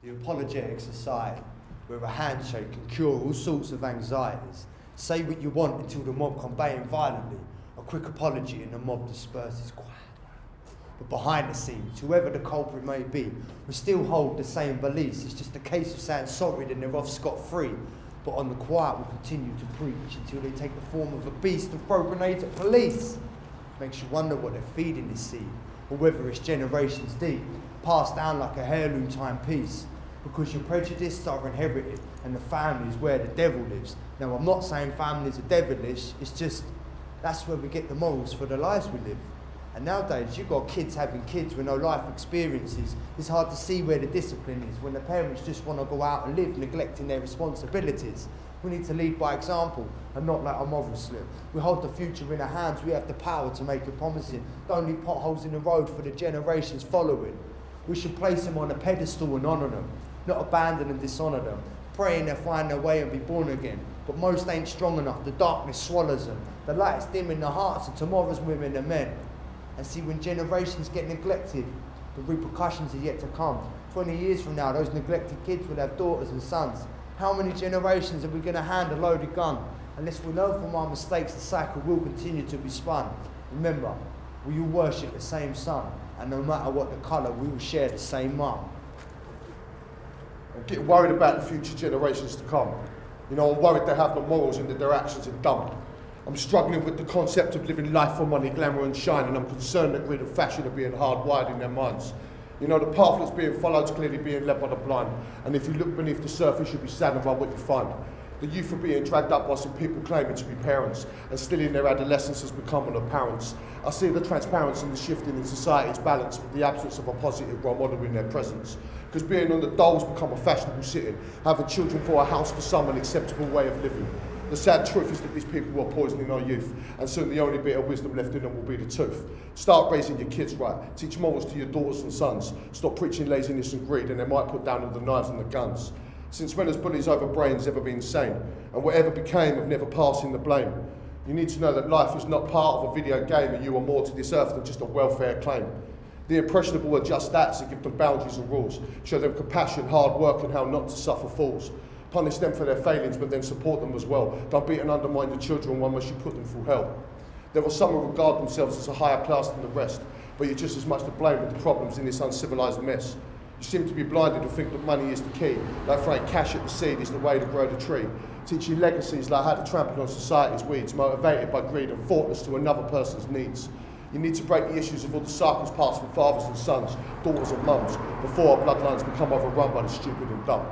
The apologetic society, where a handshake can cure all sorts of anxieties. Say what you want until the mob come baying violently. A quick apology and the mob disperses quiet. But behind the scenes, whoever the culprit may be, we still hold the same beliefs. It's just a case of saying sorry, then they're off scot-free. But on the quiet, we'll continue to preach until they take the form of a beast and throw grenades at police. Makes you wonder what they're feeding this seed, or whether it's generations deep, passed down like a heirloom timepiece. Because your prejudices are inherited, and the family is where the devil lives. Now, I'm not saying families are devilish, it's just that's where we get the morals for the lives we live. And nowadays, you've got kids having kids with no life experiences. It's hard to see where the discipline is when the parents just want to go out and live, neglecting their responsibilities. We need to lead by example and not let our moral slip. We hold the future in our hands. We have the power to make it promising. Don't leave potholes in the road for the generations following. We should place them on a pedestal and honour them, not abandon and dishonour them, praying they'll find their way and be born again. But most ain't strong enough. The darkness swallows them. The light's dim in the hearts of tomorrow's women and men. And see, when generations get neglected, the repercussions are yet to come. 20 years from now, those neglected kids will have daughters and sons. How many generations are we going to hand a loaded gun? Unless we learn from our mistakes, the cycle will continue to be spun. Remember, we all worship the same sun, and no matter what the colour, we will share the same mum. I'm getting worried about the future generations to come. You know, I'm worried they have no morals and that their actions are dumb. I'm struggling with the concept of living life for money, glamour and shine, and I'm concerned that greed and fashion are being hardwired in their minds. You know, the path that's being followed is clearly being led by the blind, and if you look beneath the surface, you'll be saddened by what you find. The youth are being dragged up by some people claiming to be parents, and still in their adolescence has become on parents. I see the transparency and the shifting in society's balance with the absence of a positive role model in their presence. Because being on the dole's become a fashionable sitting, having children for a house for some an acceptable way of living. The sad truth is that these people are poisoning our youth, and soon the only bit of wisdom left in them will be the tooth. Start raising your kids right, teach morals to your daughters and sons, stop preaching laziness and greed, and they might put down all the knives and the guns. Since when has bullies over brains ever been sane? And whatever became of never passing the blame? You need to know that life is not part of a video game, and you are more to this earth than just a welfare claim. The impressionable are just that, so give them boundaries and rules. Show them compassion, hard work, and how not to suffer fools. Punish them for their failings, but then support them as well. Don't beat and undermine your children one must you put them through hell. There are some who regard themselves as a higher class than the rest, but you're just as much to blame with the problems in this uncivilised mess. You seem to be blinded and think that money is the key, like throwing cash at the seed is the way to grow the tree. Teaching legacies like how to trample on society's weeds, motivated by greed and thoughtless to another person's needs. You need to break the issues of all the cycles passed from fathers and sons, daughters and mums, before our bloodlines become overrun by the stupid and dumb.